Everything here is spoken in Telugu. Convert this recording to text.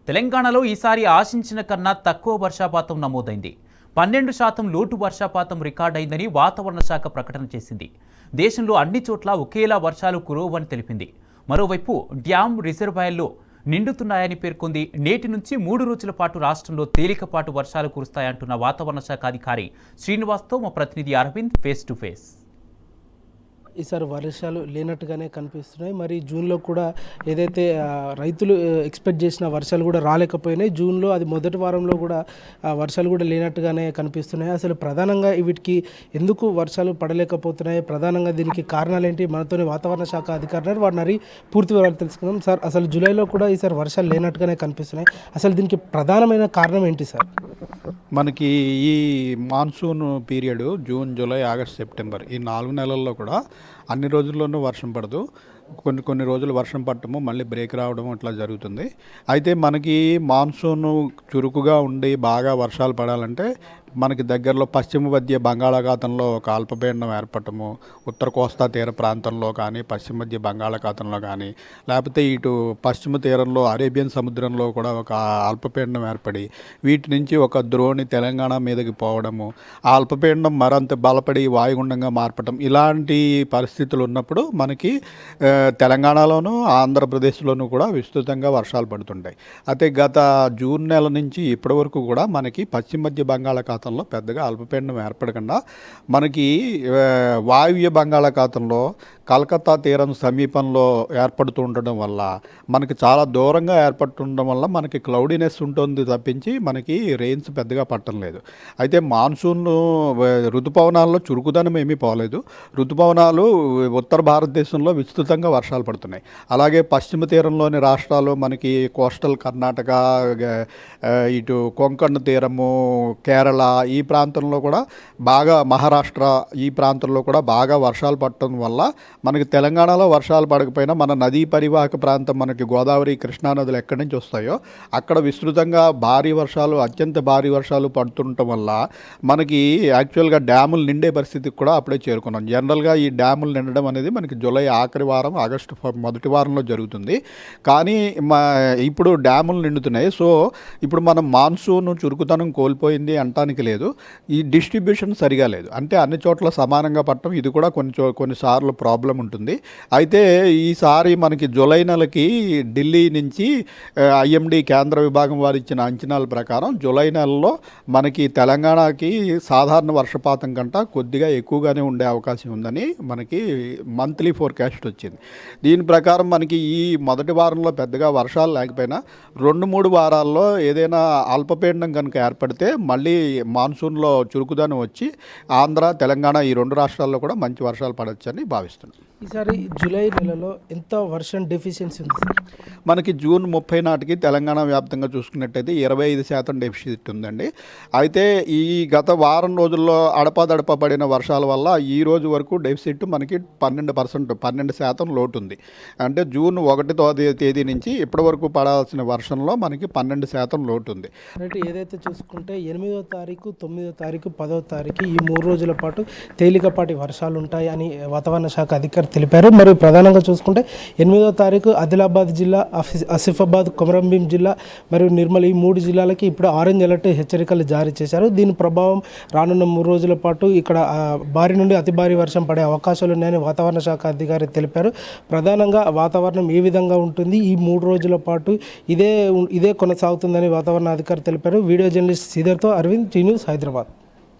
తెలంగాణలో ఈసారి ఆశించిన కన్నా తక్కువ వర్షపాతం నమోదైంది. 12% లోటు వర్షపాతం రికార్డైందని వాతావరణ శాఖ ప్రకటన చేసింది. దేశంలో అన్ని చోట్ల ఒకేలా వర్షాలు కురవని తెలిపింది. మరోవైపు డ్యామ్ రిజర్వాయర్లు నిండుతున్నాయని పేర్కొంది. నేటి నుంచి 3 రోజుల పాటు రాష్ట్రంలో తేలికపాటు వర్షాలు కురుస్తాయంటున్న వాతావరణ శాఖ అధికారి శ్రీనివాస్తో మా ప్రతినిధి అరవింద్ ఫేస్ టు ఫేస్. ఈసారి వర్షాలు లేనట్టుగానే కనిపిస్తున్నాయి. మరి జూన్లో కూడా ఏదైతే రైతులు ఎక్స్పెక్ట్ చేసిన వర్షాలు కూడా రాలేకపోయినాయి. జూన్లో అది మొదటి వారంలో కూడా వర్షాలు కూడా లేనట్టుగానే కనిపిస్తున్నాయి. అసలు ప్రధానంగా వీటికి ఎందుకు వర్షాలు పడలేకపోతున్నాయి, ప్రధానంగా దీనికి కారణాలు ఏంటి? మనతోని వాతావరణ శాఖ అధికారులు వారిని పూర్తి వివరాలు తెలుసుకుందాం. సార్, అసలు జూలైలో కూడా ఈసారి వర్షాలు లేనట్టుగానే కనిపిస్తున్నాయి. అసలు దీనికి ప్రధానమైన కారణం ఏంటి సార్? మనకి ఈ monsoon period June, July, August, September ఈ 4 నెలల్లో కూడా అన్ని రోజుల్లోనూ వర్షం పడదు. కొన్ని రోజులు వర్షం పడటము, మళ్ళీ బ్రేక్ రావడం అట్లా జరుగుతుంది. అయితే మనకి మాన్సూన్ చురుకుగా ఉండి బాగా వర్షాలు పడాలంటే మనకి దగ్గరలో పశ్చిమ మధ్య బంగాళాఖాతంలో ఒక అల్పపీడనం ఏర్పడటము, ఉత్తర కోస్తా తీర ప్రాంతంలో కానీ, పశ్చిమ మధ్య బంగాళాఖాతంలో కానీ, లేకపోతే ఇటు పశ్చిమ తీరంలో అరేబియన్ సముద్రంలో కూడా ఒక అల్పపీడనం ఏర్పడి వీటి నుంచి ఒక ద్రోణి తెలంగాణ మీదకి పోవడము, ఆ అల్పపీడనం మరింత బలపడి వాయుగుండంగా మార్పటం, ఇలాంటి పరిస్థితులు ఉన్నప్పుడు మనకి తెలంగాణలోనూ ఆంధ్రప్రదేశ్లోనూ కూడా విస్తృతంగా వర్షాలు పడుతుంటాయి. అయితే గత జూన్ నెల నుంచి ఇప్పటి వరకు కూడా మనకి పశ్చిమ మధ్య బంగాళాఖాతంలో పెద్దగా అల్పపీడనం ఏర్పడకుండా మనకి వాయువ్య బంగాళాఖాతంలో కలకత్తా తీరం సమీపంలో ఏర్పడుతూ ఉండడం వల్ల మనకి చాలా దూరంగా ఏర్పడుతుండడం వల్ల మనకి క్లౌడీనెస్ ఉంటుంది తప్పించి మనకి రెయిన్స్ పెద్దగా పట్టడం లేదు. అయితే మాన్సూన్ ఋతుపవనాల్లో చురుకుదనం ఏమీ పోలేదు. ఋతుపవనాలు ఉత్తర భారతదేశంలో విస్తృతంగా వర్షాలు పడుతున్నాయి. అలాగే పశ్చిమ తీరంలోని రాష్ట్రాలు మనకి కోస్టల్ కర్ణాటక, ఇటు కొంకణ్ తీరము, కేరళ ఈ ప్రాంతంలో కూడా బాగా, మహారాష్ట్ర ఈ ప్రాంతంలో కూడా బాగా వర్షాలు పడటం వల్ల మనకి తెలంగాణలో వర్షాలు పడకపోయినా మన నదీ పరివాహక ప్రాంతం, మనకి గోదావరి, కృష్ణా నదులు ఎక్కడి నుంచి వస్తాయో అక్కడ విస్తృతంగా భారీ వర్షాలు, అత్యంత భారీ వర్షాలు పడుతుండటం వల్ల మనకి యాక్చువల్గా డ్యాములు నిండే పరిస్థితికి కూడా అప్పుడే చేరుకున్నాం. జనరల్గా ఈ డ్యాములు నిండడం అనేది మనకి జూలై ఆఖరి వారం, ఆగస్టు మొదటి వారంలో జరుగుతుంది. కానీ ఇప్పుడు డ్యాములు నిండుతున్నాయి. సో ఇప్పుడు మనం మాన్సూన్ చురుకుతనం కోల్పోయింది అంటానికి లేదు. ఈ డిస్ట్రిబ్యూషన్ సరిగా లేదు. అంటే అన్ని చోట్ల సమానంగా పడటం ఇది కూడా కొన్నిసార్లు ప్రాబ్లం ఉంటుంది. అయితే ఈసారి మనకి జూలై నెలకి ఢిల్లీ నుంచి ఐఎండి కేంద్ర విభాగం వారు ఇచ్చిన అంచనాల ప్రకారం జూలై నెలలో మనకి తెలంగాణకి సాధారణ వర్షపాతం కంటే కొద్దిగా ఎక్కువగానే ఉండే అవకాశం ఉందని మనకి మంత్లీ ఫోర్కాస్ట్ వచ్చింది. దీని ప్రకారం మనకి ఈ మొదటి వారంలో పెద్దగా వర్షాలు లేకపోయినా 2-3 వారాల్లో ఏదైనా అల్పపీడనం కనుక ఏర్పడితే మళ్ళీ మాన్సూన్లో చురుకుదనం వచ్చి ఆంధ్ర, తెలంగాణ ఈ 2 రాష్ట్రాల్లో కూడా మంచి వర్షాలు పడవచ్చని భావిస్తున్నాం. ఈసారి జూలై నెలలో ఎంత వర్షం డెఫిషియన్సీ ఉంది సార్? మనకి జూన్ 30 నాటికి తెలంగాణ వ్యాప్తంగా చూసుకున్నట్టయితే 25% డెఫిసిట్ ఉందండి. అయితే ఈ గత వారం రోజుల్లో అడపాదడపా పడిన వర్షాల వల్ల ఈ రోజు వరకు డెఫిసిట్ మనకి 12% లోటు ఉంది. అంటే జూన్ 1వ తేదీ నుంచి ఇప్పటి వరకు పడాల్సిన వర్షంలో మనకి 12% లోటు ఉంది. అంటే ఏదైతే చూసుకుంటే 8వ తారీఖు, 9వ తారీఖు, 10వ తారీఖు ఈ 3 రోజుల పాటు తేలికపాటి వర్షాలు ఉంటాయి అని వాతావరణ శాఖ అధికారి తెలిపారు. మరియు ప్రధానంగా చూసుకుంటే 8వ తారీఖు ఆదిలాబాద్ జిల్లా, ఆసిఫాబాద్, కొమరంభీం జిల్లా మరియు నిర్మల్ ఈ 3 జిల్లాలకి ఇప్పుడు ఆరెంజ్ అలర్ట్ హెచ్చరికలు జారీ చేశారు. దీని ప్రభావం రానున్న 3 రోజుల పాటు ఇక్కడ భారీ నుండి అతి భారీ వర్షం పడే అవకాశాలు ఉన్నాయని వాతావరణ శాఖ అధికారి తెలిపారు. ప్రధానంగా వాతావరణం ఏ విధంగా ఉంటుంది, ఈ 3 రోజుల పాటు ఇదే కొనసాగుతుందని వాతావరణ అధికారి తెలిపారు. వీడియో జర్నలిస్ట్ శ్రీధర్తో అరవింద్, టీ న్యూస్, హైదరాబాద్.